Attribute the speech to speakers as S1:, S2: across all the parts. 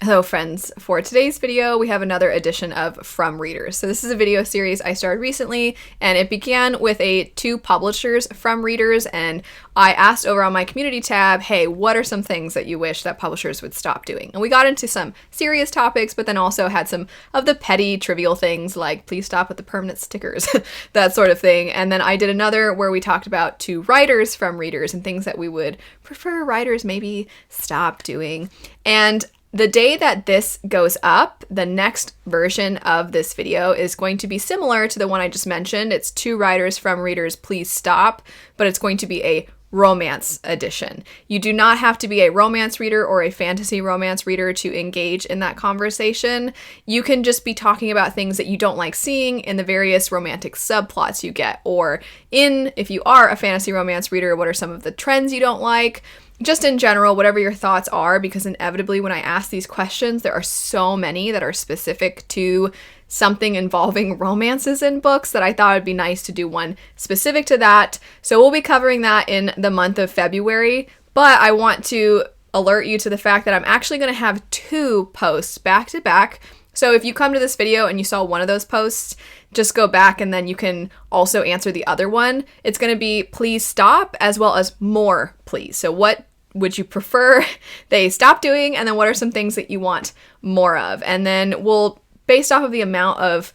S1: Hello friends, for today's video we have another edition of From Readers. So this is a video series I started recently, and it began with two publishers from readers, and I asked over on my community tab, hey, what are some things that you wish that publishers would stop doing? And we got into some serious topics, but then also had some of the petty, trivial things like please stop with the permanent stickers, that sort of thing. And then I did another where we talked about two writers from readers and things that we would prefer writers maybe stop doing. And the day that this goes up, the next version of this video is going to be similar to the one I just mentioned. It's two writers from readers, please stop, but it's going to be a romance edition. You do not have to be a romance reader or a fantasy romance reader to engage in that conversation. You can just be talking about things that you don't like seeing in the various romantic subplots you get, or if you are a fantasy romance reader, what are some of the trends you don't like? Just in general, whatever your thoughts are, because inevitably when I ask these questions, there are so many that are specific to something involving romances in books that I thought it'd be nice to do one specific to that. So we'll be covering that in the month of February, but I want to alert you to the fact that I'm actually going to have two posts back to back. So if you come to this video and you saw one of those posts, just go back and then you can also answer the other one. It's going to be please stop as well as more please. So what would you prefer they stop doing? And then what are some things that you want more of? And then we'll, based off of the amount of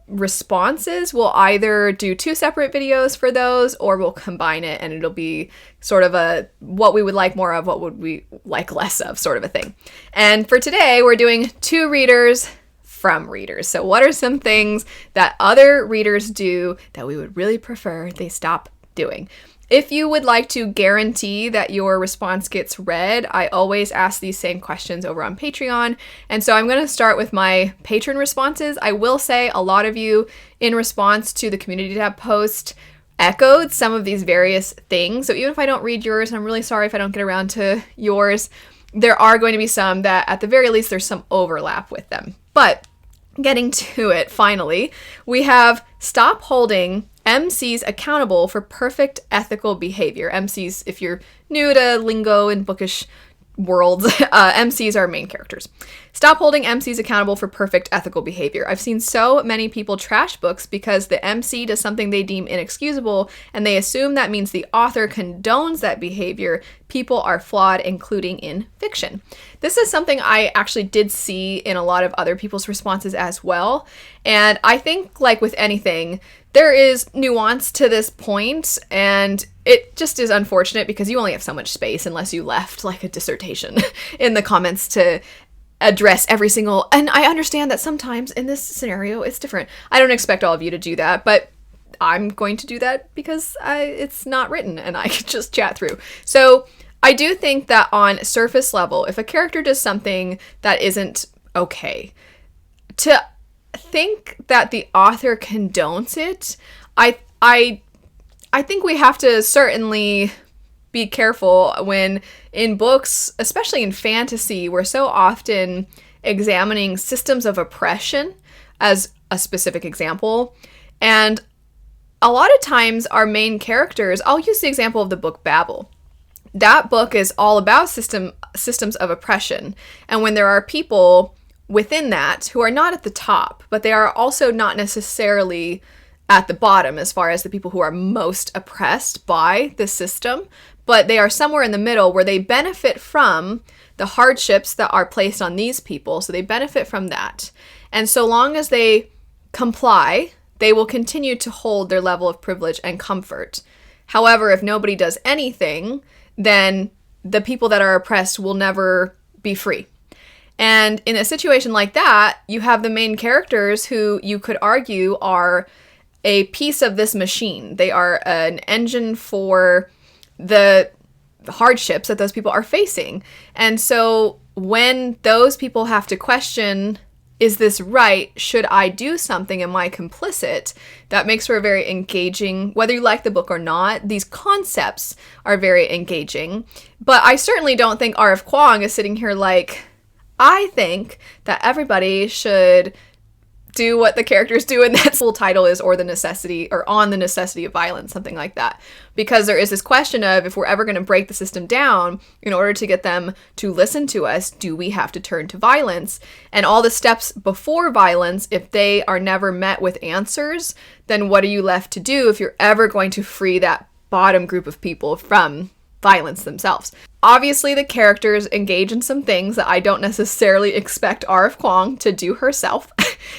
S1: responses, we'll either do two separate videos for those or we'll combine it and it'll be sort of a what we would like more of, what would we like less of sort of a thing. And for today, we're doing two readers from readers. So what are some things that other readers do that we would really prefer they stop doing? If you would like to guarantee that your response gets read, I always ask these same questions over on Patreon. And so I'm going to start with my patron responses. I will say a lot of you in response to the community tab post echoed some of these various things. So even if I don't read yours, and I'm really sorry if I don't get around to yours, there are going to be some that at the very least there's some overlap with them. But getting to it, finally, we have stop holding MCs accountable for perfect ethical behavior. MCs, if you're new to lingo and bookish worlds, MCs are main characters. Stop holding MCs accountable for perfect ethical behavior. I've seen so many people trash books because the MC does something they deem inexcusable and they assume that means the author condones that behavior. People are flawed, including in fiction. This is something I actually did see in a lot of other people's responses as well. And I think, like with anything, there is nuance to this point, and it just is unfortunate because you only have so much space unless you left like a dissertation in the comments to address every single, and I understand that sometimes in this scenario it's different. I don't expect all of you to do that, but I'm going to do that because it's not written and I can just chat through. So I do think that on surface level, if a character does something that isn't okay, to think that the author condones it, I think we have to certainly be careful when in books, especially in fantasy, we're so often examining systems of oppression as a specific example. And a lot of times our main characters, I'll use the example of the book Babel. That book is all about systems of oppression. And when there are people within that who are not at the top, but they are also not necessarily at the bottom as far as the people who are most oppressed by the system, but they are somewhere in the middle where they benefit from the hardships that are placed on these people. So they benefit from that. And so long as they comply, they will continue to hold their level of privilege and comfort. However, if nobody does anything, then the people that are oppressed will never be free. And in a situation like that, you have the main characters who you could argue are a piece of this machine. They are an engine for the hardships that those people are facing. And so when those people have to question, is this right? Should I do something? Am I complicit? That makes for a very engaging, whether you like the book or not, these concepts are very engaging. But I certainly don't think R.F. Kuang is sitting here like, I think that everybody should do what the characters do, and that full title is or the necessity or on the necessity of violence, something like that. Because there is this question of, if we're ever going to break the system down in order to get them to listen to us, do we have to turn to violence? And all the steps before violence, if they are never met with answers, then what are you left to do if you're ever going to free that bottom group of people from violence themselves? Obviously, the characters engage in some things that I don't necessarily expect R.F. Kuang to do herself.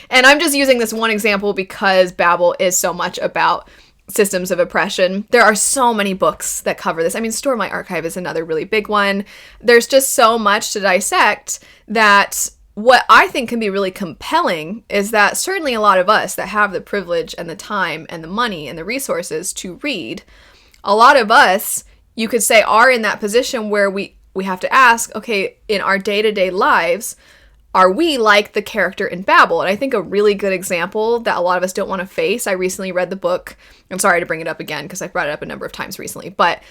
S1: And I'm just using this one example because Babel is so much about systems of oppression. There are so many books that cover this. I mean, Store My Archive is another really big one. There's just so much to dissect that what I think can be really compelling is that certainly a lot of us that have the privilege and the time and the money and the resources to read, a lot of us, you could say, are in that position where we have to ask, okay, in our day-to-day lives, are we like the character in Babel? And I think a really good example that a lot of us don't want to face, I recently read the book, I'm sorry to bring it up again because I've brought it up a number of times recently, but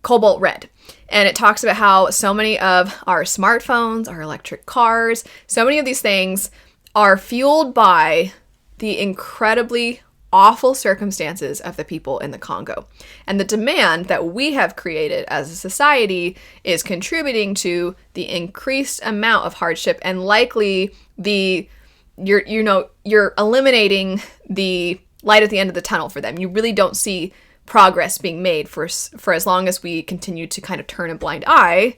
S1: Cobalt Red. And it talks about how so many of our smartphones, our electric cars, so many of these things are fueled by the incredibly awful circumstances of the people in the Congo. And the demand that we have created as a society is contributing to the increased amount of hardship, and likely you're eliminating the light at the end of the tunnel for them. You really don't see progress being made for as long as we continue to kind of turn a blind eye.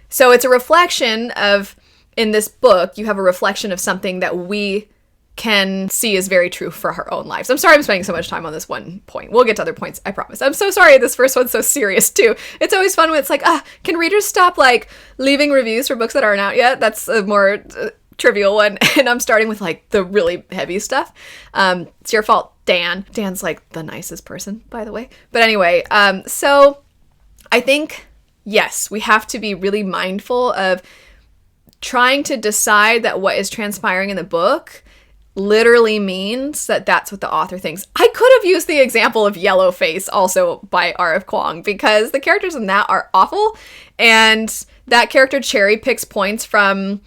S1: So it's a reflection of, in this book, you have a reflection of something that we can see is very true for our own lives. I'm sorry I'm spending so much time on this one point. We'll get to other points, I promise. I'm so sorry this first one's so serious too. It's always fun when it's like, can readers stop like leaving reviews for books that aren't out yet? That's a more trivial one. And I'm starting with like the really heavy stuff. It's your fault, Dan. Dan's like the nicest person, by the way. But anyway, so I think, yes, we have to be really mindful of trying to decide that what is transpiring in the book literally means that that's what the author thinks. I could have used the example of Yellowface also by R.F. Kuang, because the characters in that are awful, and that character cherry picks points from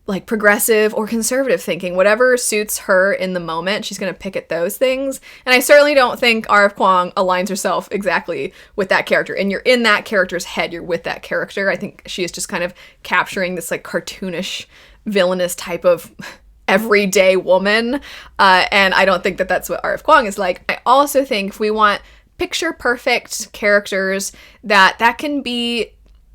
S1: like progressive or conservative thinking. Whatever suits her in the moment, she's going to pick at those things. And I certainly don't think R.F. Kuang aligns herself exactly with that character. And you're in that character's head, you're with that character. I think she is just kind of capturing this like cartoonish, villainous type of everyday woman, and I don't think that that's what R.F. Kuang is like. I also think if we want picture perfect characters, that can be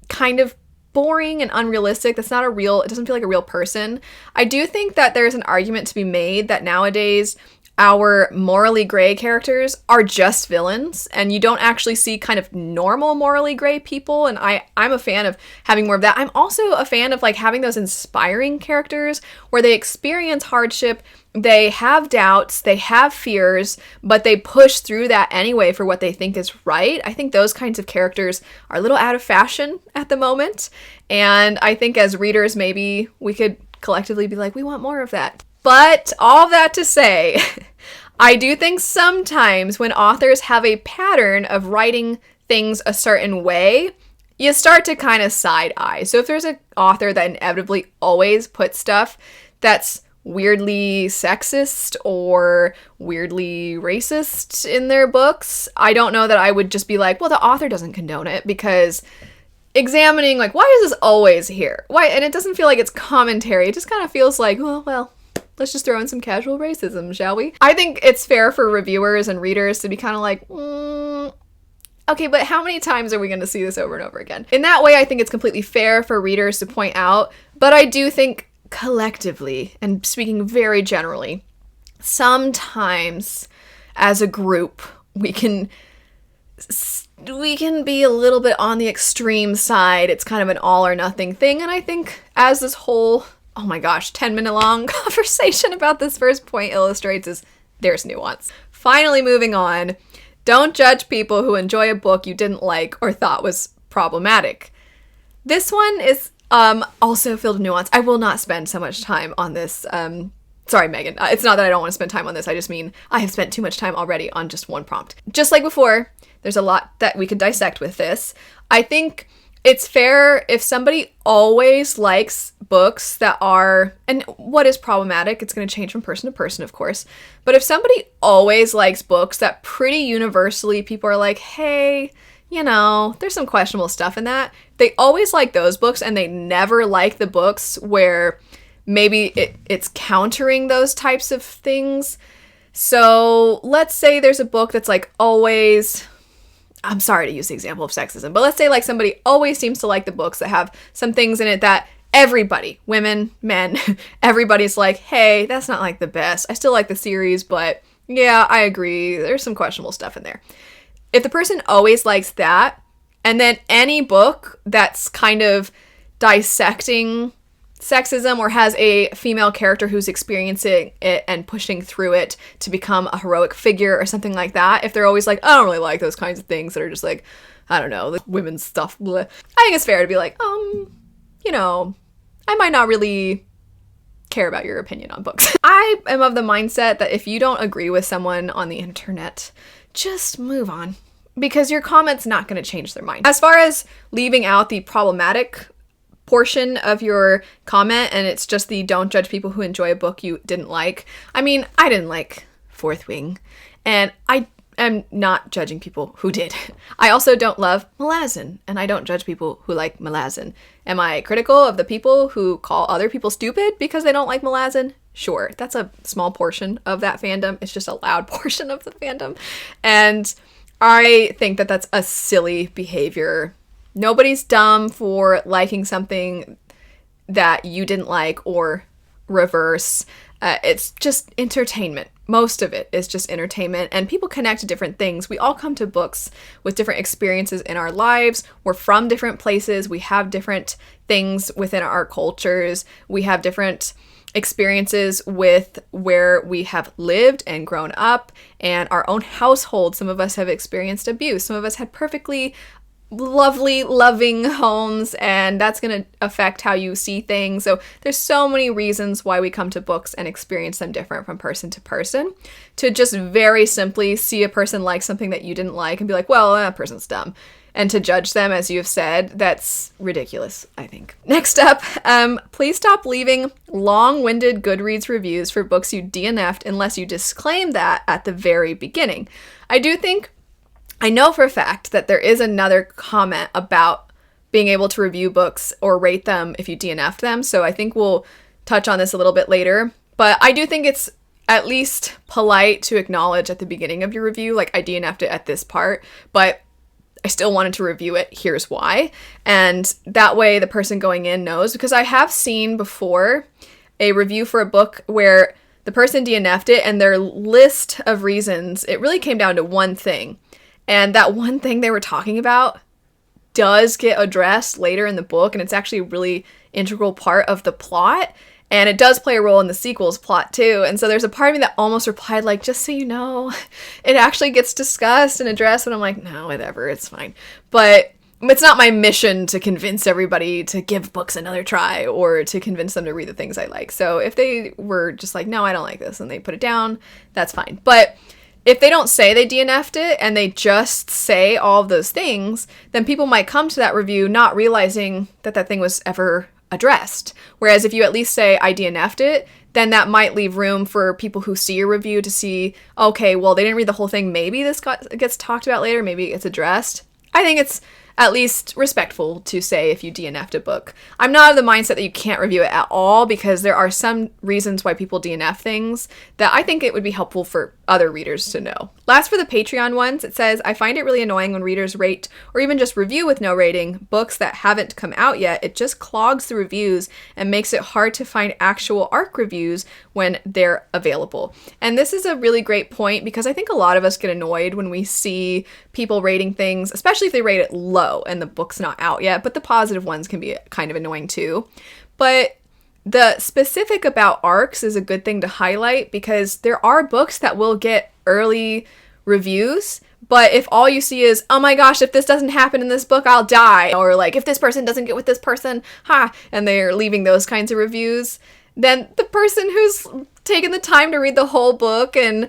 S1: kind of boring and unrealistic. That's not it doesn't feel like a real person. I do think that there's an argument to be made that nowadays our morally gray characters are just villains, and you don't actually see kind of normal morally gray people, and I'm a fan of having more of that. I'm also a fan of like having those inspiring characters where they experience hardship, they have doubts, they have fears, but they push through that anyway for what they think is right. I think those kinds of characters are a little out of fashion at the moment, and I think as readers maybe we could collectively be like, we want more of that. But all that to say, I do think sometimes when authors have a pattern of writing things a certain way, you start to kind of side eye. So if there's an author that inevitably always puts stuff that's weirdly sexist or weirdly racist in their books, I don't know that I would just be like, well, the author doesn't condone it, because examining like, why is this always here? Why? And it doesn't feel like it's commentary. It just kind of feels like, well, let's just throw in some casual racism, shall we? I think it's fair for reviewers and readers to be kind of like, okay, but how many times are we going to see this over and over again? In that way, I think it's completely fair for readers to point out, but I do think collectively, and speaking very generally, sometimes as a group, we can be a little bit on the extreme side. It's kind of an all or nothing thing, and I think as this whole 10-minute long conversation about this first point illustrates, is there's nuance. Finally, moving on. Don't judge people who enjoy a book you didn't like or thought was problematic. This one is also filled with nuance. I will not spend so much time on this. Sorry, Megan. It's not that I don't want to spend time on this. I just mean I have spent too much time already on just one prompt. Just like before, there's a lot that we could dissect with this. I think it's fair if somebody always likes books that are, and what is problematic, it's going to change from person to person, of course, but if somebody always likes books that pretty universally people are like, hey, you know, there's some questionable stuff in that, they always like those books and they never like the books where maybe it's countering those types of things. So let's say there's a book that's like always, I'm sorry to use the example of sexism, but let's say like somebody always seems to like the books that have some things in it that everybody, women, men, everybody's like, hey, that's not like the best. I still like the series, but yeah, I agree. There's some questionable stuff in there. If the person always likes that, and then any book that's kind of dissecting sexism or has a female character who's experiencing it and pushing through it to become a heroic figure or something like that, if they're always like, I don't really like those kinds of things that are just like, I don't know, like women's stuff, bleh. I think it's fair to be like, you know, I might not really care about your opinion on books. I am of the mindset that if you don't agree with someone on the internet, just move on, because your comment's not going to change their mind. As far as leaving out the problematic portion of your comment, and it's just the don't judge people who enjoy a book you didn't like. I mean, I didn't like Fourth Wing, and I am not judging people who did. I also don't love Malazan, and I don't judge people who like Malazan. Am I critical of the people who call other people stupid because they don't like Malazan? Sure, that's a small portion of that fandom. It's just a loud portion of the fandom, and I think that that's a silly behavior. Nobody's dumb for liking something that you didn't like or reverse. It's just entertainment. Most of it is just entertainment, and people connect to different things. We all come to books with different experiences in our lives. We're from different places. We have different things within our cultures. We have different experiences with where we have lived and grown up and our own household. Some of us have experienced abuse. Some of us had perfectly lovely, loving homes, and that's going to affect how you see things. So there's so many reasons why we come to books and experience them different from person to person. To just very simply see a person like something that you didn't like and be like, well, that person's dumb, and to judge them, as you have said, that's ridiculous, I think. Next up, please stop leaving long-winded Goodreads reviews for books you DNF'd unless you disclaim that at the very beginning. I know for a fact that there is another comment about being able to review books or rate them if you DNF'd them, so I think we'll touch on this a little bit later. But I do think it's at least polite to acknowledge at the beginning of your review, like, I DNF'd it at this part, but I still wanted to review it, here's why. And that way the person going in knows, because I have seen before a review for a book where the person DNF'd it and their list of reasons, it really came down to one thing. And that one thing they were talking about does get addressed later in the book, and it's actually a really integral part of the plot, and it does play a role in the sequel's plot too. And so there's a part of me that almost replied like, just so you know, it actually gets discussed and addressed, and I'm like, no, whatever, it's fine. But it's not my mission to convince everybody to give books another try or to convince them to read the things I like. So if they were just like, no, I don't like this, and they put it down, that's fine. But if they don't say they DNF'd it and they just say all of those things, then people might come to that review not realizing that that thing was ever addressed. Whereas if you at least say, I DNF'd it, then that might leave room for people who see your review to see, okay, well, they didn't read the whole thing. Maybe this gets talked about later. Maybe it gets addressed. I think it's at least respectful to say if you DNF'd a book. I'm not of the mindset that you can't review it at all, because there are some reasons why people DNF things that I think it would be helpful for other readers to know. Last, for the Patreon ones, it says, I find it really annoying when readers rate or even just review with no rating books that haven't come out yet. It just clogs the reviews and makes it hard to find actual ARC reviews when they're available. And this is a really great point, because I think a lot of us get annoyed when we see people rating things, especially if they rate it low and the book's not out yet, but the positive ones can be kind of annoying too. But the specific about ARCs is a good thing to highlight, because there are books that will get early reviews, but if all you see is, oh my gosh, if this doesn't happen in this book, I'll die, or like, if this person doesn't get with this person, and they're leaving those kinds of reviews, then the person who's taken the time to read the whole book and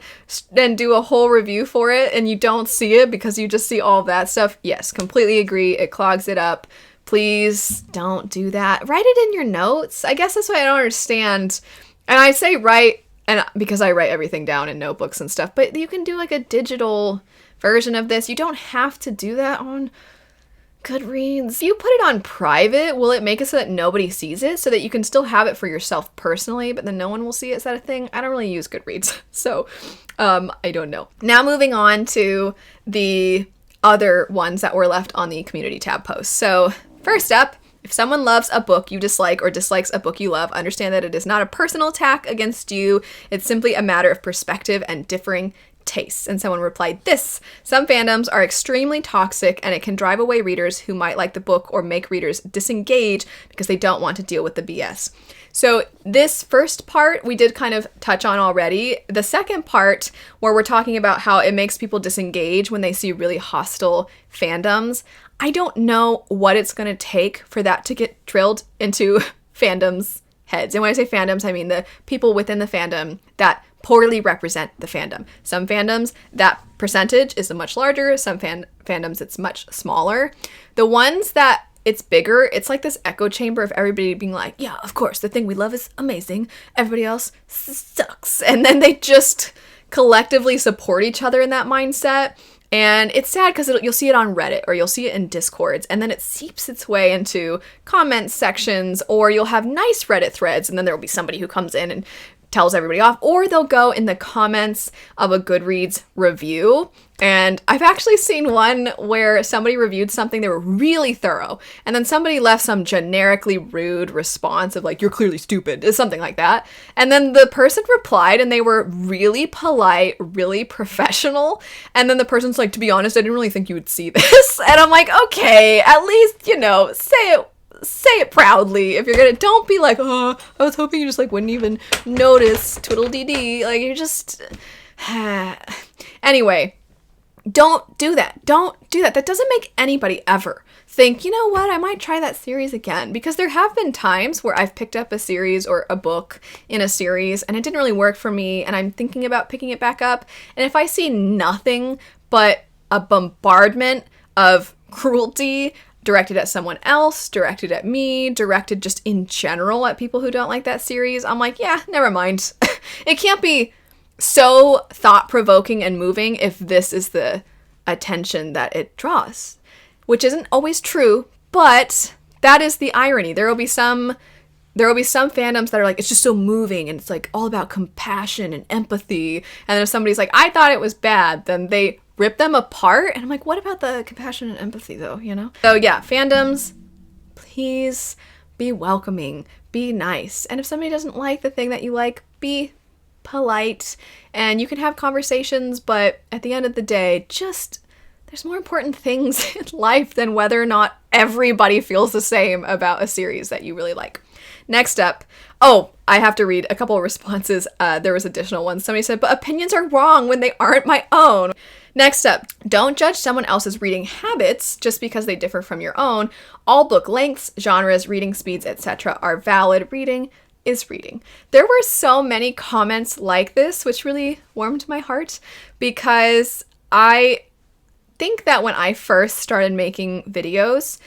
S1: do a whole review for it, and you don't see it because you just see all of that stuff, yes, completely agree, it clogs it up. please don't do that. Write it in your notes. I guess that's what I don't understand. And I say write, and because I write everything down in notebooks and stuff, but you can do like a digital version of this. You don't have to do that on Goodreads. If you put it on private, will it make it so that nobody sees it, so that you can still have it for yourself personally, but then no one will see it? Is that a thing? I don't really use Goodreads, so I don't know. Now moving on to the other ones that were left on the community tab post. So first up, if someone loves a book you dislike or dislikes a book you love, understand that it is not a personal attack against you. It's simply a matter of perspective and differing tastes. And someone replied this: some fandoms are extremely toxic and it can drive away readers who might like the book or make readers disengage because they don't want to deal with the BS. So this first part we did kind of touch on already. The second part, where we're talking about how it makes people disengage when they see really hostile fandoms, I don't know what it's going to take for that to get drilled into fandoms' heads. And when I say fandoms, I mean the people within the fandom that poorly represent the fandom. Some fandoms, that percentage is much larger. Some fandoms, it's much smaller. The ones that it's bigger, it's like this echo chamber of everybody being like, yeah, of course, the thing we love is amazing. Everybody else sucks. And then they just collectively support each other in that mindset. And it's sad because you'll see it on Reddit or you'll see it in Discords, and then it seeps its way into comment sections, or you'll have nice Reddit threads and then there will be somebody who comes in and tells everybody off, or they'll go in the comments of a Goodreads review. And I've actually seen one where somebody reviewed something, they were really thorough, and then somebody left some generically rude response of like, you're clearly stupid, something like that. And then the person replied and they were really polite, really professional. And then the person's like, to be honest, I didn't really think you would see this. And I'm like, okay, at least, say it proudly. If you're gonna, don't be like, oh, I was hoping you just like wouldn't even notice, twiddle dee dee. Like, you're just anyway, don't do that. Don't do that. That doesn't make anybody ever think, you know what, I might try that series again. Because there have been times where I've picked up a series or a book in a series and it didn't really work for me, and I'm thinking about picking it back up, and if I see nothing but a bombardment of cruelty directed at someone else, directed at me, directed just in general at people who don't like that series, I'm like, yeah, never mind. It can't be so thought-provoking and moving if this is the attention that it draws. Which isn't always true, but that is the irony. There will be some fandoms that are like, it's just so moving and it's like all about compassion and empathy. And then if somebody's like, I thought it was bad, then they rip them apart. And I'm like, what about the compassion and empathy though, you know? So yeah, fandoms, please be welcoming, be nice. And if somebody doesn't like the thing that you like, be polite, and you can have conversations, but at the end of the day, there's more important things in life than whether or not everybody feels the same about a series that you really like. Next up, I have to read a couple of responses. There was additional ones. Somebody said, but opinions are wrong when they aren't my own. Next up, don't judge someone else's reading habits just because they differ from your own. All book lengths, genres, reading speeds, etc. are valid. Reading is reading. There were so many comments like this, which really warmed my heart, because I think that when I first started making videos,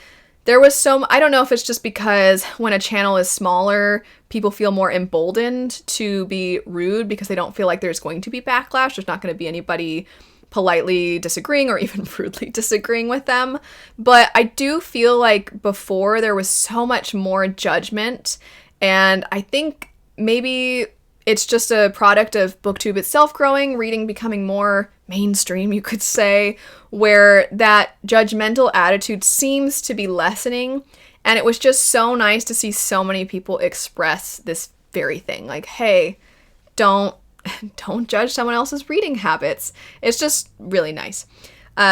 S1: there was I don't know if it's just because when a channel is smaller, people feel more emboldened to be rude because they don't feel like there's going to be backlash. There's not going to be anybody politely disagreeing or even rudely disagreeing with them. But I do feel like before there was so much more judgment, and I think maybe it's just a product of BookTube itself growing, reading becoming more mainstream, you could say, where that judgmental attitude seems to be lessening. And it was just so nice to see so many people express this very thing. Like, hey, don't judge someone else's reading habits. It's just really nice.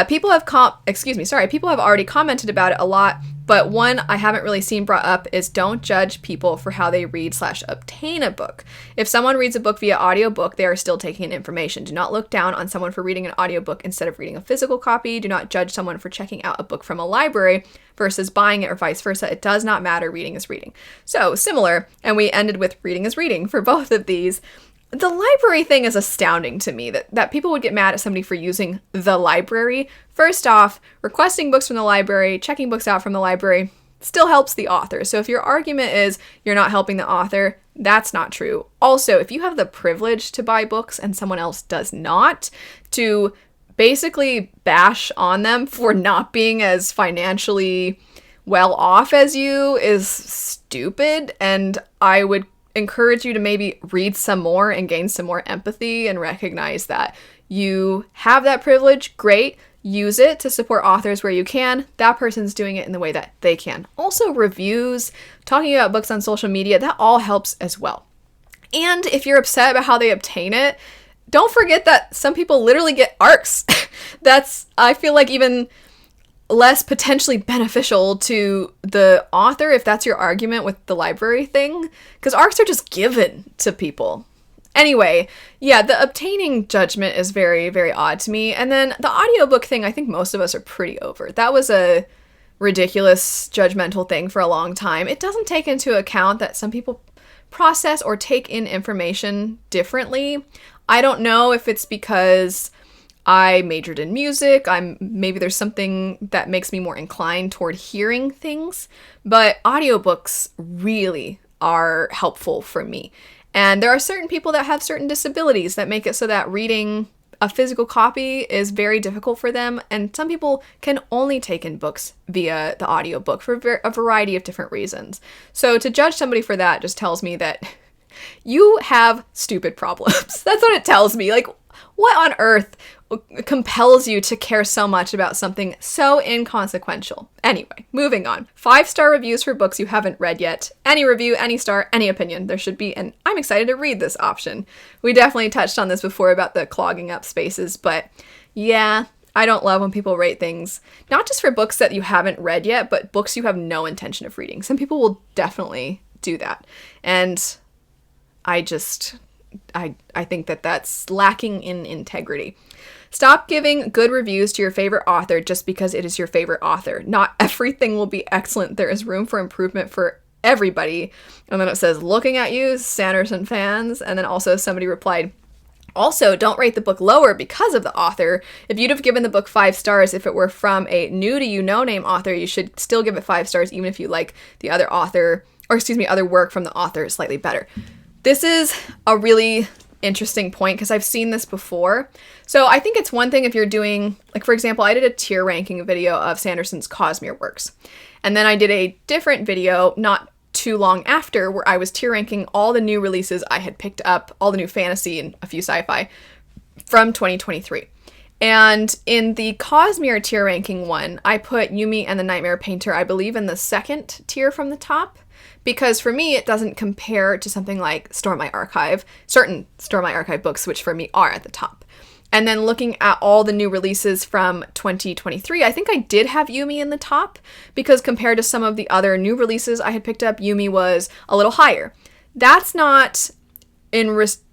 S1: People have already commented about it a lot, but one I haven't really seen brought up is don't judge people for how they read/obtain a book. If someone reads a book via audiobook, they are still taking in information. Do not look down on someone for reading an audiobook instead of reading a physical copy. Do not judge someone for checking out a book from a library versus buying it or vice versa. It does not matter. Reading is reading. So similar, and we ended with reading is reading for both of these. The library thing is astounding to me, that people would get mad at somebody for using the library. First off, requesting books from the library, checking books out from the library, still helps the author. So if your argument is you're not helping the author, that's not true. Also, if you have the privilege to buy books and someone else does not, to basically bash on them for not being as financially well off as you is stupid. And I would encourage you to maybe read some more and gain some more empathy and recognize that you have that privilege. Great. Use it to support authors where you can. That person's doing it in the way that they can. Also, reviews, talking about books on social media, that all helps as well. And if you're upset about how they obtain it, don't forget that some people literally get ARCs. That's, I feel like, even less potentially beneficial to the author if that's your argument with the library thing, because ARCs are just given to people. Anyway, yeah, the obtaining judgment is very, very odd to me. And then the audiobook thing, I think most of us are pretty over. That was a ridiculous judgmental thing for a long time. It doesn't take into account that some people process or take in information differently. I don't know if it's because I majored in music. Maybe there's something that makes me more inclined toward hearing things, but audiobooks really are helpful for me. And there are certain people that have certain disabilities that make it so that reading a physical copy is very difficult for them. And some people can only take in books via the audiobook for a variety of different reasons. So to judge somebody for that just tells me that you have stupid problems. That's what it tells me. Like, what on earth compels you to care so much about something so inconsequential? Anyway, moving on. 5-star reviews for books you haven't read yet. Any review, any star, any opinion. There should be, and I'm excited to read this option. We definitely touched on this before about the clogging up spaces, but yeah, I don't love when people rate things, not just for books that you haven't read yet, but books you have no intention of reading. Some people will definitely do that. And I think that that's lacking in integrity. Stop giving good reviews to your favorite author just because it is your favorite author. Not everything will be excellent. There is room for improvement for everybody. And then it says, looking at you, Sanderson fans. And then also somebody replied, also, don't rate the book lower because of the author. If you'd have given the book 5 stars if it were from a new to you no-name author, you should still give it 5 stars even if you like the other other work from the author slightly better. This is a really interesting point because I've seen this before. So I think it's one thing if you're doing, like, for example, I did a tier ranking video of Sanderson's Cosmere works. And then I did a different video not too long after where I was tier ranking all the new releases I had picked up, all the new fantasy and a few sci-fi from 2023. And in the Cosmere tier ranking one, I put Yumi and the Nightmare Painter, I believe, in the second tier from the top. Because for me, it doesn't compare to something like Store My Archive, certain Store My Archive books, which for me are at the top. And then looking at all the new releases from 2023, I think I did have Yumi in the top, because compared to some of the other new releases I had picked up, Yumi was a little higher. That's not in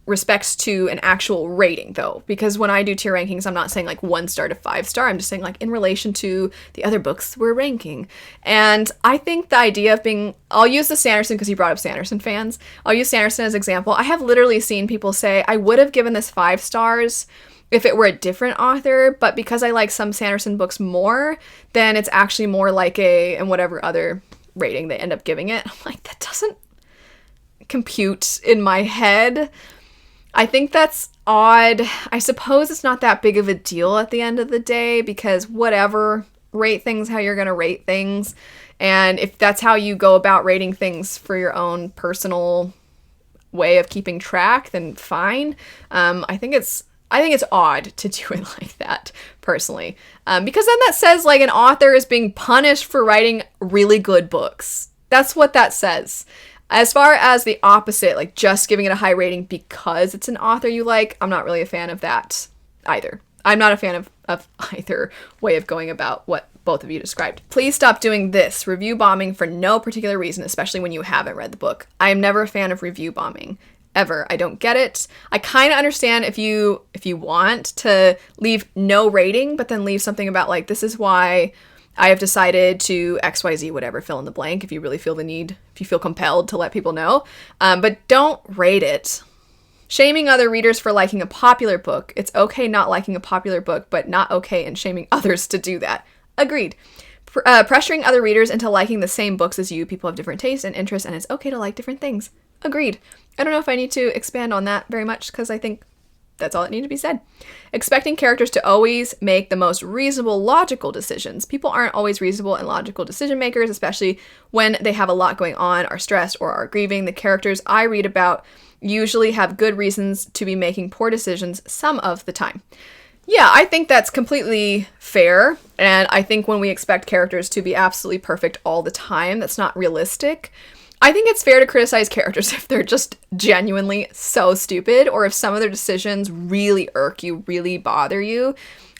S1: respects to an actual rating, though, because when I do tier rankings, I'm not saying like 1 star to 5 star. I'm just saying like in relation to the other books we're ranking. And I think the idea of I'll use the Sanderson because you brought up Sanderson fans. I'll use Sanderson as an example. I have literally seen people say, I would have given this 5 stars if it were a different author, but because I like some Sanderson books more, then it's actually more like and whatever other rating they end up giving it. I'm like, that doesn't compute in my head. I think that's odd. I suppose it's not that big of a deal at the end of the day because whatever, rate things how you're going to rate things. And if that's how you go about rating things for your own personal way of keeping track, then fine. I think it's odd to do it like that, personally. Because then that says like an author is being punished for writing really good books. That's what that says. As far as the opposite, like just giving it a high rating because it's an author you like, I'm not really a fan of that either. I'm not a fan of either way of going about what both of you described. Please stop doing this, review bombing for no particular reason, especially when you haven't read the book. I am never a fan of review bombing. Ever. I don't get it. I kind of understand if you want to leave no rating, but then leave something about like, this is why I have decided to XYZ, whatever, fill in the blank if you really feel the need, if you feel compelled to let people know. But don't rate it. Shaming other readers for liking a popular book. It's okay not liking a popular book, but not okay in shaming others to do that. Agreed. Pressuring other readers into liking the same books as you. People have different tastes and interests, and it's okay to like different things. Agreed. I don't know if I need to expand on that very much because I think that's all that needed to be said. Expecting characters to always make the most reasonable, logical decisions. People aren't always reasonable and logical decision makers, especially when they have a lot going on, are stressed, or are grieving. The characters I read about usually have good reasons to be making poor decisions some of the time. Yeah, I think that's completely fair, and I think when we expect characters to be absolutely perfect all the time, that's not realistic. I think it's fair to criticize characters if they're just genuinely so stupid, or if some of their decisions really irk you, really bother you.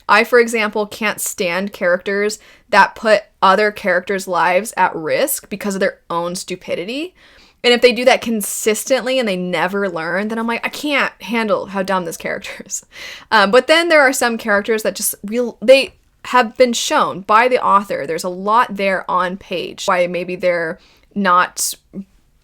S1: I, for example, can't stand characters that put other characters' lives at risk because of their own stupidity. And if they do that consistently and they never learn, then I'm like, I can't handle how dumb this character is. But then there are some characters that just they have been shown by the author. There's a lot there on page. Why maybe they're not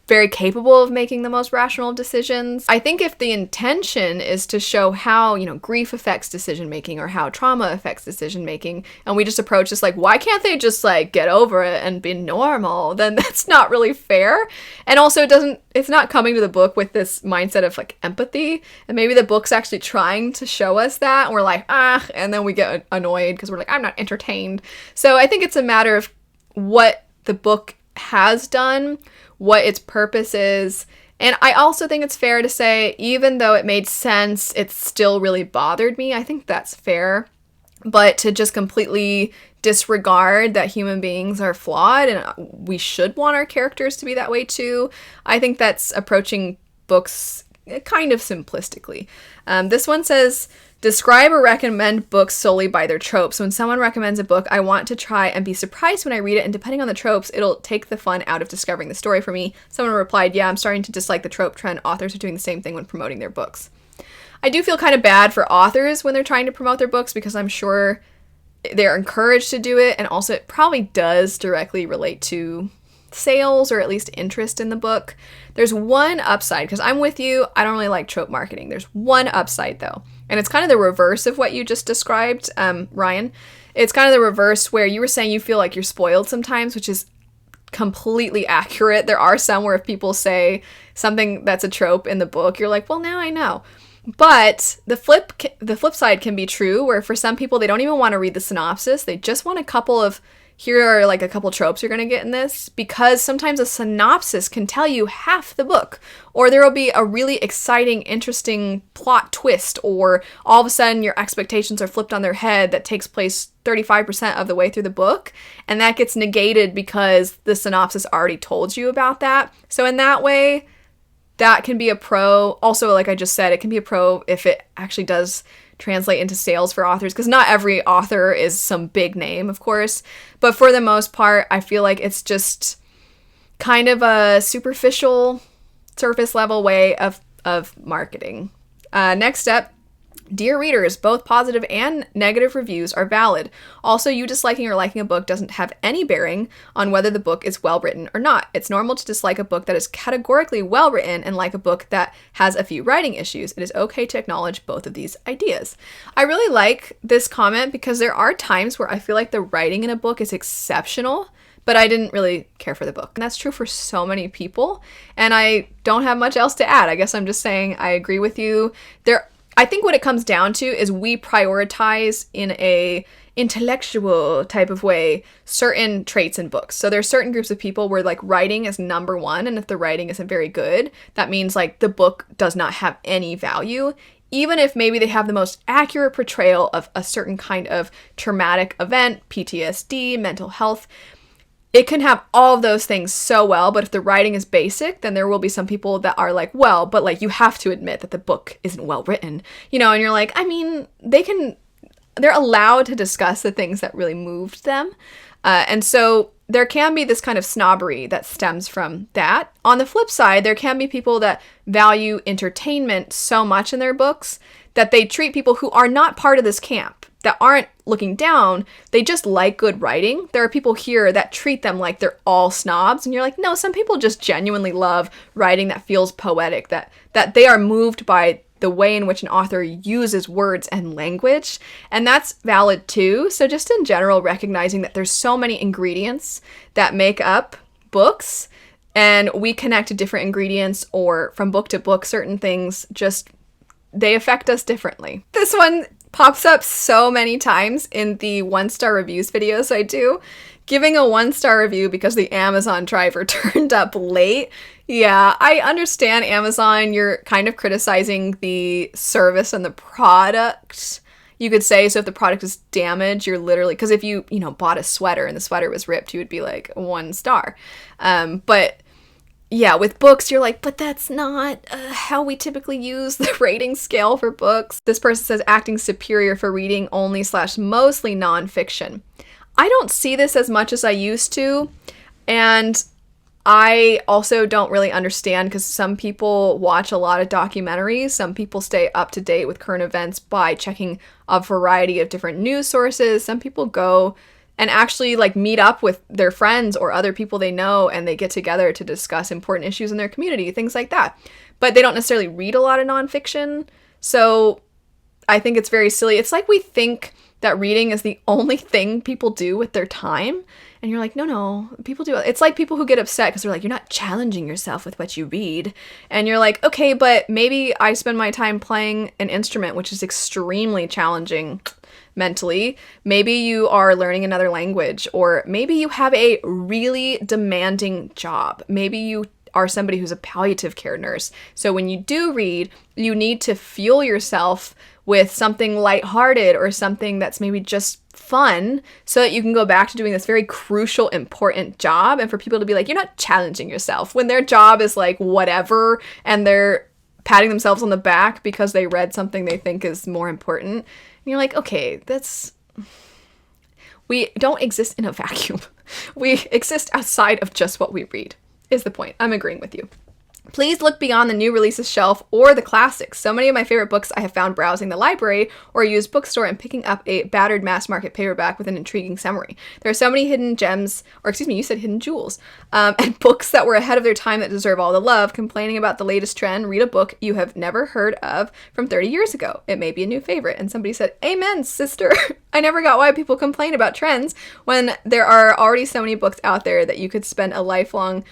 S1: very capable of making the most rational decisions. I think if the intention is to show how, grief affects decision making or how trauma affects decision making, and we just approach this like, why can't they just get over it and be normal? Then that's not really fair. And also it's not coming to the book with this mindset of empathy. And maybe the book's actually trying to show us that, and we're like, and then we get annoyed because we're like, I'm not entertained. So I think it's a matter of what the book has done, what its purpose is. And I also think it's fair to say, even though it made sense, it still really bothered me. I think that's fair. But to just completely disregard that human beings are flawed and we should want our characters to be that way too, I think that's approaching books kind of simplistically. This one says, describe or recommend books solely by their tropes. When someone recommends a book, I want to try and be surprised when I read it, and depending on the tropes, it'll take the fun out of discovering the story for me. Someone replied, yeah, I'm starting to dislike the trope trend. Authors are doing the same thing when promoting their books. I do feel kind of bad for authors when they're trying to promote their books because I'm sure they're encouraged to do it, and also it probably does directly relate to sales or at least interest in the book. There's one upside, because I'm with you, I don't really like trope marketing. There's one upside though, and it's kind of the reverse of what you just described, Ryan. It's kind of the reverse where you were saying you feel like you're spoiled sometimes, which is completely accurate. There are some where if people say something that's a trope in the book, you're like, well, now I know. But the flip side can be true, where for some people, they don't even want to read the synopsis. They just want here are a couple tropes you're going to get in this, because sometimes a synopsis can tell you half the book, or there will be a really exciting, interesting plot twist, or all of a sudden your expectations are flipped on their head that takes place 35% of the way through the book, and that gets negated because the synopsis already told you about that. So in that way, that can be a pro. Also, like I just said, it can be a pro if it actually does translate into sales for authors, because not every author is some big name, of course, but for the most part, I feel like it's just kind of a superficial, surface level way of marketing. Next up, dear readers, both positive and negative reviews are valid. Also, you disliking or liking a book doesn't have any bearing on whether the book is well written or not. It's normal to dislike a book that is categorically well written and like a book that has a few writing issues. It is okay to acknowledge both of these ideas. I really like this comment because there are times where I feel like the writing in a book is exceptional, but I didn't really care for the book. And that's true for so many people, and I don't have much else to add. I guess I'm just saying I agree with you. I think what it comes down to is we prioritize in a intellectual type of way certain traits in books. So there's certain groups of people where writing is number one, and if the writing isn't very good, that means the book does not have any value, even if maybe they have the most accurate portrayal of a certain kind of traumatic event, PTSD, mental health. It can have all of those things so well, but if the writing is basic, then there will be some people that are well, but you have to admit that the book isn't well written, and you're like, I mean, they're allowed to discuss the things that really moved them. And so there can be this kind of snobbery that stems from that. On the flip side, there can be people that value entertainment so much in their books that they treat people who are not part of this camp, that aren't looking down, they just like good writing. There are people here that treat them like they're all snobs, and you're like, no, some people just genuinely love writing that feels poetic, that they are moved by the way in which an author uses words and language, and that's valid too. So just in general, recognizing that there's so many ingredients that make up books, and we connect to different ingredients, or from book to book, certain things just, they affect us differently. This one pops up so many times in the 1-star reviews videos I do. Giving a 1-star review because the Amazon driver turned up late. Yeah, I understand Amazon, you're kind of criticizing the service and the product, you could say. So if the product is damaged, you're literally, because if you bought a sweater and the sweater was ripped, you would be like 1 star. But yeah, with books, you're like, but that's not how we typically use the rating scale for books. This person says acting superior for reading only / mostly nonfiction. I don't see this as much as I used to, and I also don't really understand, because some people watch a lot of documentaries. Some people stay up to date with current events by checking a variety of different news sources. Some people go and actually like meet up with their friends or other people they know, and they get together to discuss important issues in their community, things like that. But they don't necessarily read a lot of nonfiction. So I think it's very silly. It's like we think that reading is the only thing people do with their time. And you're like, no, people do it. It's like people who get upset because they're like, you're not challenging yourself with what you read. And you're like, okay, but maybe I spend my time playing an instrument, which is extremely challenging mentally. Maybe you are learning another language, or maybe you have a really demanding job. Maybe you are somebody who's a palliative care nurse. So when you do read, you need to fuel yourself with something lighthearted or something that's maybe just fun, so that you can go back to doing this very crucial, important job. And for people to be like, you're not challenging yourself, when their job is like whatever, and they're patting themselves on the back because they read something they think is more important. And you're like, okay, we don't exist in a vacuum. We exist outside of just what we read, is the point. I'm agreeing with you. Please look beyond the new releases shelf or the classics. So many of my favorite books I have found browsing the library or a used bookstore and picking up a battered mass market paperback with an intriguing summary. There are so many hidden gems, or excuse me, you said hidden jewels, and books that were ahead of their time that deserve all the love. Complaining about the latest trend, read a book you have never heard of from 30 years ago. It may be a new favorite. And somebody said, amen, sister. I never got why people complain about trends when there are already so many books out there that you could spend a lifetime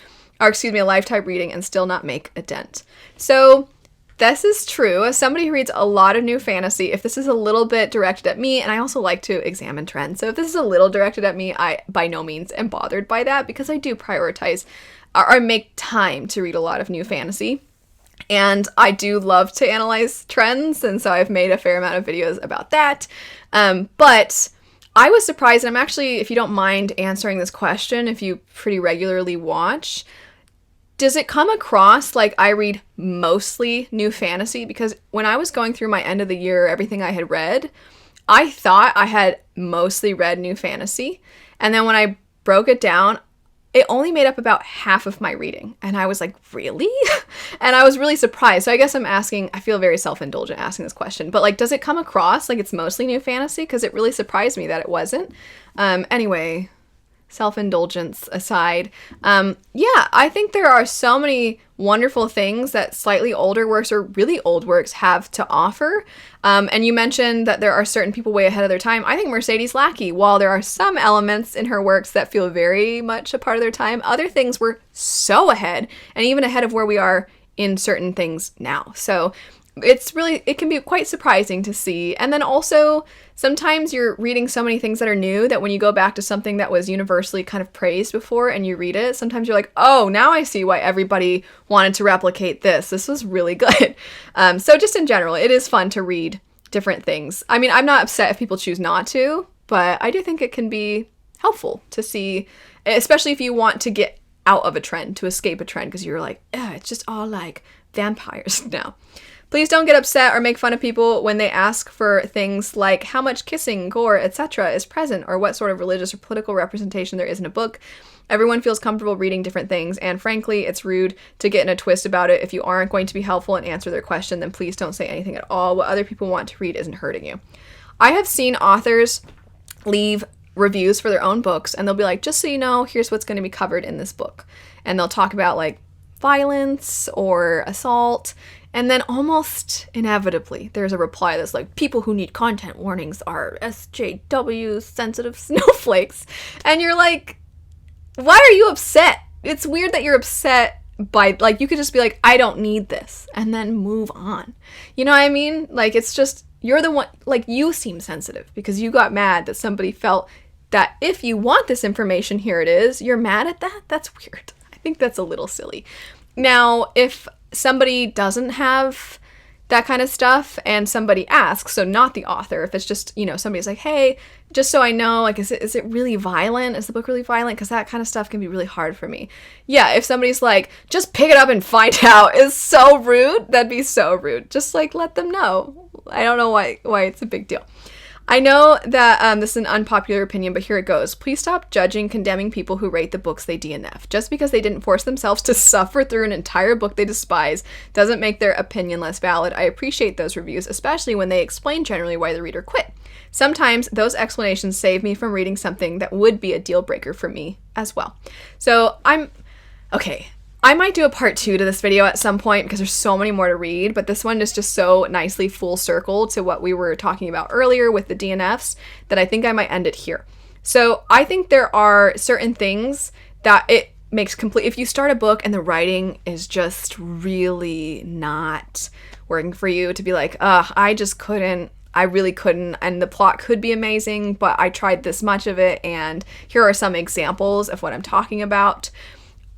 S1: reading and still not make a dent. So this is true. As somebody who reads a lot of new fantasy, if this is a little bit directed at me, and I also like to examine trends, so if this is a little directed at me, I by no means am bothered by that, because I do prioritize or make time to read a lot of new fantasy. And I do love to analyze trends, and so I've made a fair amount of videos about that. But I was surprised, and I'm actually, if you don't mind answering this question, if you pretty regularly watch, does it come across like I read mostly new fantasy? Because when I was going through my end of the year, everything I had read, I thought I had mostly read new fantasy. And then when I broke it down, it only made up about half of my reading. And I was like, really? And I was really surprised. So I guess I feel very self-indulgent asking this question, but like, does it come across like it's mostly new fantasy? Because it really surprised me that it wasn't. Anyway, self-indulgence aside, I think there are so many wonderful things that slightly older works or really old works have to offer. And you mentioned that there are certain people way ahead of their time. I think Mercedes Lackey, while there are some elements in her works that feel very much a part of their time, other things were so ahead, and even ahead of where we are in certain things now. So it can be quite surprising to see. And then also, sometimes you're reading so many things that are new that when you go back to something that was universally kind of praised before and you read it, sometimes you're like, oh, now I see why everybody wanted to replicate this. This was really good. So just in general, it is fun to read different things. I mean, I'm not upset if people choose not to, but I do think it can be helpful to see, especially if you want to get out of a trend, to escape a trend, because you're like, it's just all like vampires now. Please don't get upset or make fun of people when they ask for things like how much kissing, gore, etc. is present, or what sort of religious or political representation there is in a book. Everyone feels comfortable reading different things, and frankly, it's rude to get in a twist about it. If you aren't going to be helpful and answer their question, then please don't say anything at all. What other people want to read isn't hurting you. I have seen authors leave reviews for their own books, and they'll be like, just so you know, here's what's going to be covered in this book. And they'll talk about like violence or assault. And then almost inevitably, there's a reply that's like, people who need content warnings are SJWs, sensitive snowflakes. And you're like, why are you upset? It's weird that you're upset by, like, you could just be like, I don't need this, and then move on. You know what I mean? Like, it's just, you're the one, like, you seem sensitive because you got mad that somebody felt that if you want this information, here it is. You're mad at that? That's weird. I think that's a little silly. Now, if somebody doesn't have that kind of stuff and somebody asks, so not the author, if it's just, you know, somebody's like, hey, just so I know, like, is it really violent? Is the book really violent? Because that kind of stuff can be really hard for me. Yeah, if somebody's like, just pick it up and find out, is so rude. That'd be so rude. Just, like, let them know. I don't know why it's a big deal. I know that this is an unpopular opinion, but here it goes. Please stop judging, condemning people who rate the books they DNF. Just because they didn't force themselves to suffer through an entire book they despise doesn't make their opinion less valid. I appreciate those reviews, especially when they explain generally why the reader quit. Sometimes those explanations save me from reading something that would be a deal breaker for me as well. So okay. I might do a part 2 to this video at some point because there's so many more to read, but this one is just so nicely full circle to what we were talking about earlier with the DNFs that I think I might end it here. So I think there are certain things that it makes complete, if you start a book and the writing is just really not working for you, to be like, I really couldn't, and the plot could be amazing, but I tried this much of it, and here are some examples of what I'm talking about.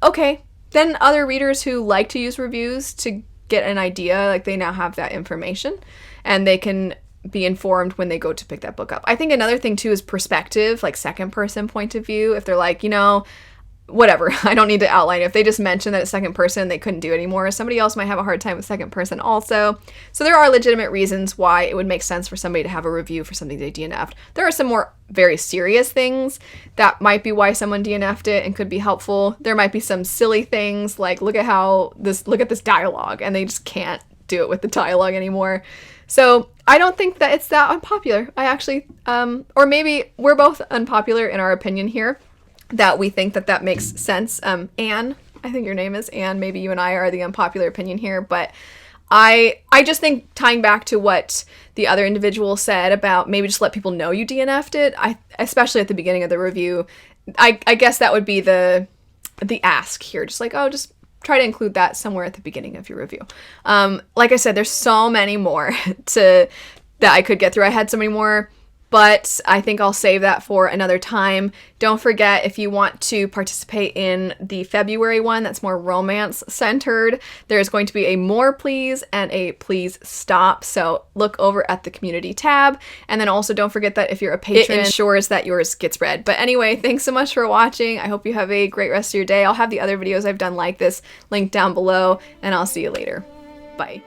S1: Okay. Then other readers who like to use reviews to get an idea, like, they now have that information and they can be informed when they go to pick that book up. I think another thing too is perspective, like second person point of view. If they're like, you know, whatever, I don't need to outline it. If they just mention that it's second person, they couldn't do it anymore. Somebody else might have a hard time with second person also. So there are legitimate reasons why it would make sense for somebody to have a review for something they DNF'd. There are some more very serious things that might be why someone DNF'd it and could be helpful. There might be some silly things like, look at this dialogue, and they just can't do it with the dialogue anymore. So I don't think that it's that unpopular. I actually, or maybe we're both unpopular in our opinion here, that we think that makes sense. Anne, I think your name is Anne, maybe you and I are the unpopular opinion here, but I just think, tying back to what the other individual said about maybe just let people know you DNF'd it, especially at the beginning of the review, I guess that would be the ask here, just like, oh, just try to include that somewhere at the beginning of your review. Like I said, there's so many more that I could get through. I had so many more, but I think I'll save that for another time. Don't forget, if you want to participate in the February one that's more romance centered, there's going to be a more please and a please stop. So look over at the community tab. And then also don't forget that if you're a patron, it ensures that yours gets read. But anyway, thanks so much for watching. I hope you have a great rest of your day. I'll have the other videos I've done like this linked down below, and I'll see you later. Bye.